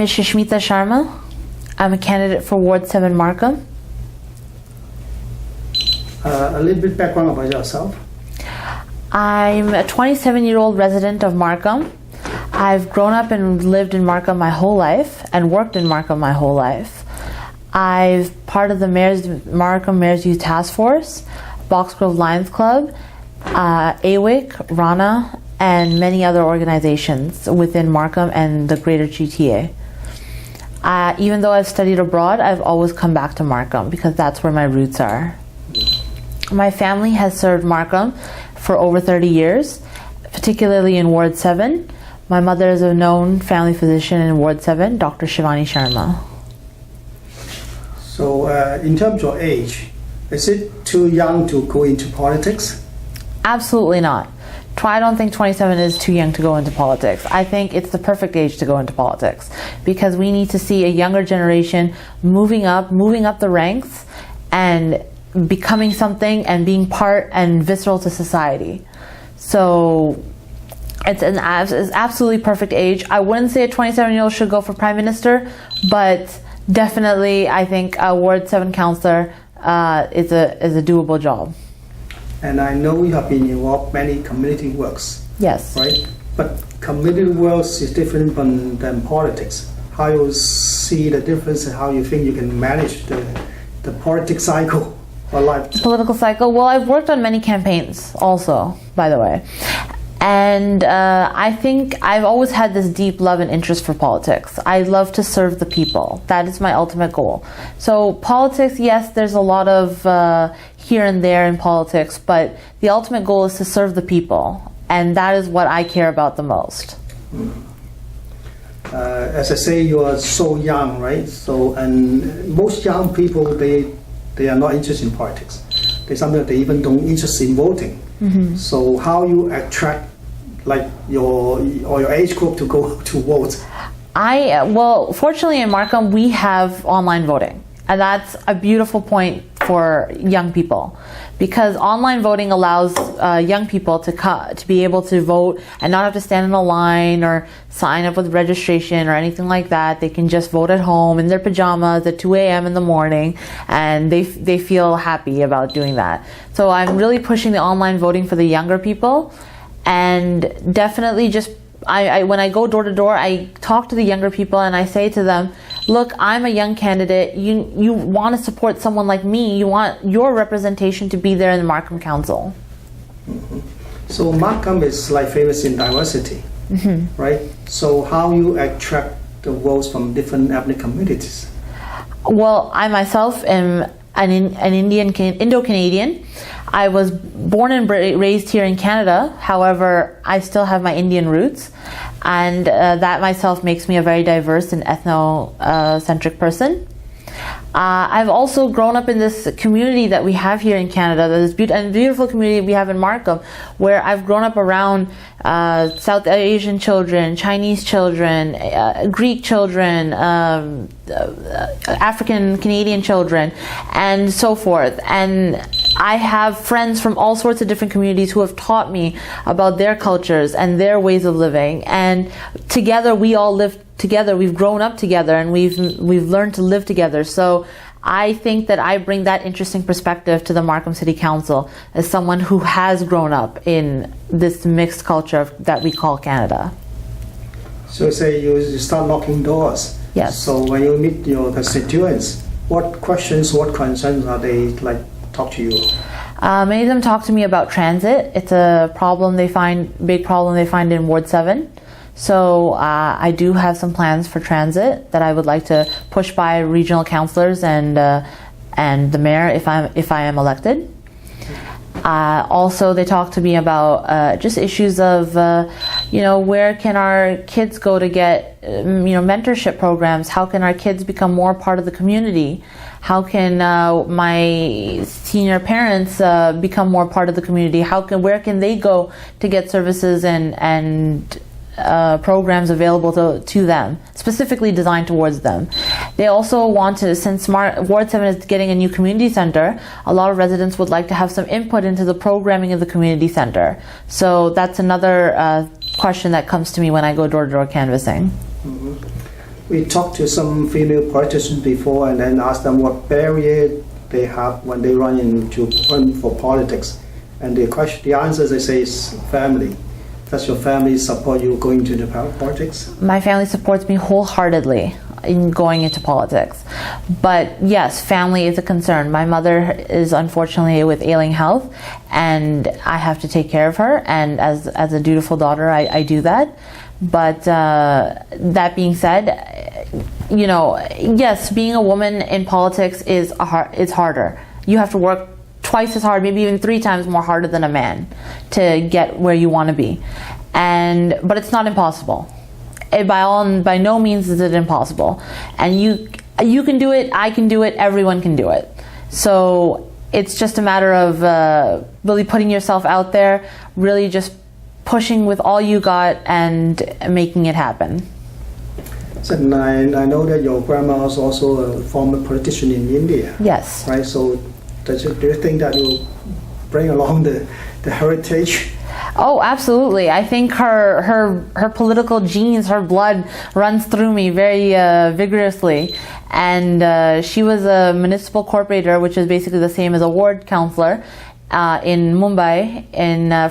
is Shusmita Sharma. I'm a candidate for Ward 7 Markham. A little bit background about yourself. I'm a 27-year-old resident of Markham. I've grown up and lived in Markham my whole life and worked in Markham my whole life. I've part of the Markham Mayor's Youth Task Force, Boxgrove Lions Club, AWIC, RANA, and many other organizations within Markham and the greater GTA. Even though I've studied abroad, I've always come back to Markham because that's where my roots are. My family has served Markham for over 30 years, particularly in Ward 7. My mother is a known family physician in Ward 7, Dr. Shusmita Sharma. So in terms of age, is it too young to go into politics? Absolutely not. I don't think 27 is too young to go into politics. I think it's the perfect age to go into politics because we need to see a younger generation moving up the ranks and becoming something and being part and visceral to society. So it's absolutely perfect age. I wouldn't say a 27-year-old should go for prime minister, but definitely I think a Ward 7 councillor is a doable job. And I know you have been involved many community works. Yes. Right? But community works is different than politics. How you see the difference and how you think you can manage the politics cycle or life? Political cycle? Well, I've worked on many campaigns also, by the way. And I think I've always had this deep love and interest for politics. I love to serve the people. That is my ultimate goal. So politics, yes, there's a lot of here and there in politics, but the ultimate goal is to serve the people. And that is what I care about the most. As I say, you are so young, right? So, and most young people, they are not interested in politics. They even don't interest in voting. Mm-hmm. So how you attract like your age group to go to vote? Well, fortunately in Markham we have online voting, and that's a beautiful point for young people because online voting allows young people to be able to vote and not have to stand in a line or sign up with registration or anything like that. They can just vote at home in their pajamas at 2 a.m. in the morning, and they feel happy about doing that. So I'm really pushing the online voting for the younger people, and definitely just when I go door to door, I talk to the younger people and I say to them, look, I'm a young candidate. You want to support someone like me. You want your representation to be there in the Markham Council. Mm-hmm. So Markham is like famous in diversity, mm-hmm. right? So how you attract the votes from different ethnic communities? Well, I myself am an Indo-Canadian. I was born and raised here in Canada. However, I still have my Indian roots, and that myself makes me a very diverse and ethnocentric person. I've also grown up in this community that we have here in Canada, this beautiful community we have in Markham, where I've grown up around South Asian children, Chinese children, Greek children, African Canadian children, and so forth. And I have friends from all sorts of different communities who have taught me about their cultures and their ways of living. And together we all live together. We've grown up together, and we've learned to live together. So I think that I bring that interesting perspective to the Markham City Council as someone who has grown up in this mixed culture that we call Canada. So say you start knocking doors. Yes. So when you meet your constituents, what questions, what concerns are they like talk to you? Many of them talk to me about transit. It's a problem big problem they find in Ward 7. So I do have some plans for transit that I would like to push by regional councillors and the mayor if I am elected. Also, they talk to me about just issues of where can our kids go to get mentorship programs? How can our kids become more part of the community? How can my senior parents become more part of the community? Where can they go to get services and programs available to them, specifically designed towards them. They also want to, since Ward 7 is getting a new community center, a lot of residents would like to have some input into the programming of the community center. So that's another question that comes to me when I go door-to-door canvassing. Mm-hmm. we talked to some female politicians before and then asked them what barrier they have when they run for politics. And the answer they say is family. Does your family support you going to the politics? My family supports me wholeheartedly in going into politics. But yes, family is a concern. My mother is unfortunately with ailing health, and I have to take care of her. And as a dutiful daughter, I do that. But that being said, you know, yes, being a woman in politics is harder. You have to work twice as hard, maybe even 3 times more harder than a man to get where you want to be. But it's not impossible. By no means is it impossible. And you can do it, I can do it, everyone can do it. So it's just a matter of really putting yourself out there, really just pushing with all you got and making it happen. So I know that your grandma is also a former politician in India. Yes. Right. So do you think that you bring along the heritage? Oh, absolutely. I think her political genes, her blood runs through me very vigorously. And she was a municipal corporator, which is basically the same as a ward councillor in Mumbai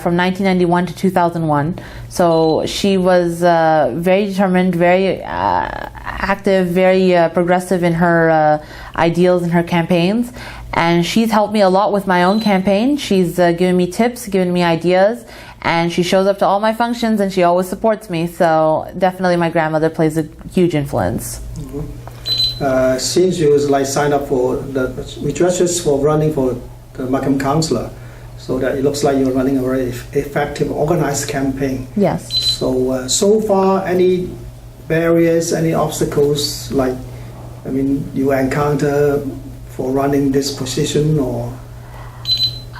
from 1991 to 2001. So she was very determined, very active, very progressive in her ideals and her campaigns. And she's helped me a lot with my own campaign. She's given me tips, given me ideas, and she shows up to all my functions and she always supports me. So definitely my grandmother plays a huge influence. Mm-hmm. Since you signed up for the registered for running for the Markham councillor, so that it looks like you're running a very effective, organized campaign. Yes. So so far, any barriers, any obstacles you encounter for running this position, or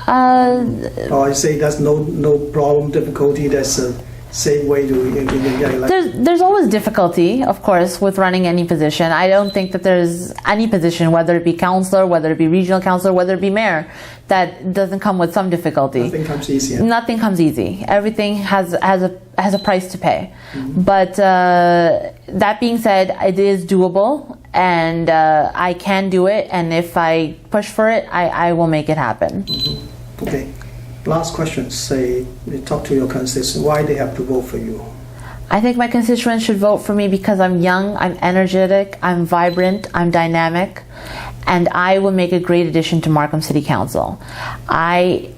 I say there's no problem, difficulty. There's a safe way to get elected. There's always difficulty, of course, with running any position. I don't think that there's any position, whether it be councillor, whether it be regional councillor, whether it be mayor, that doesn't come with some difficulty. Nothing comes easy. Nothing comes easy. Everything has a price to pay. Mm-hmm. But that being said, it is doable, and I can do it. And if I push for it, I will make it happen. Mm-hmm. Okay. Last question. Say, you talk to your constituents. Why they have to vote for you? I think my constituents should vote for me because I'm young, I'm energetic, I'm vibrant, I'm dynamic, and I will make a great addition to Markham City Council. I'm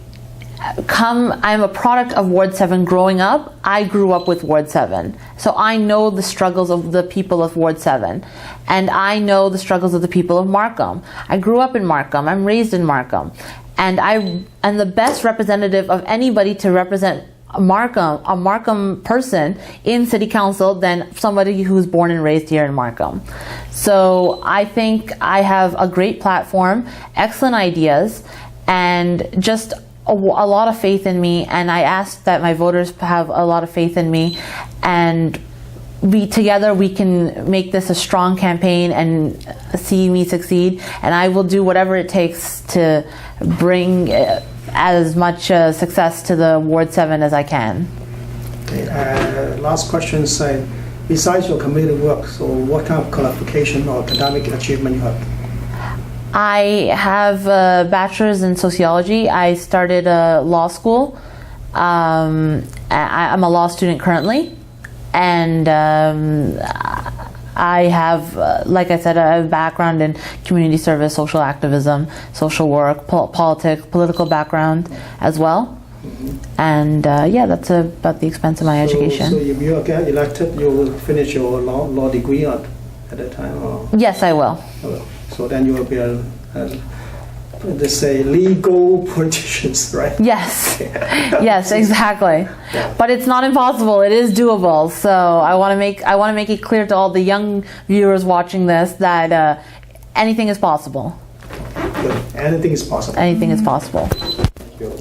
a product of Ward 7 growing up. I grew up with Ward 7. So I know the struggles of the people of Ward 7. And I know the struggles of the people of Markham. I grew up in Markham. I'm raised in Markham. And I am the best representative of anybody to represent a Markham person in City Council than somebody who's born and raised here in Markham. So I think I have a great platform, excellent ideas, and just a lot of faith in me. And I ask that my voters have a lot of faith in me, and together we can make this a strong campaign and see me succeed. And I will do whatever it takes to bring as much success to the Ward 7 as I can. Okay, last question, say, besides your community work, so what kind of qualification or academic achievement you have? I have a bachelor's in sociology. I started law school. I'm a law student currently. And I have, like I said, a background in community service, social activism, social work, politics, political background as well. Mm-hmm. And that's about the expense of my education. So if you get elected, you will finish your law degree at that time? Or? Yes, I will. So then you will be they say legal politicians, right? Yes, yes, exactly. Yeah. But it's not impossible. It is doable. So I want to make it clear to all the young viewers watching this that anything is possible. Good. Anything is possible. Anything is possible. Good.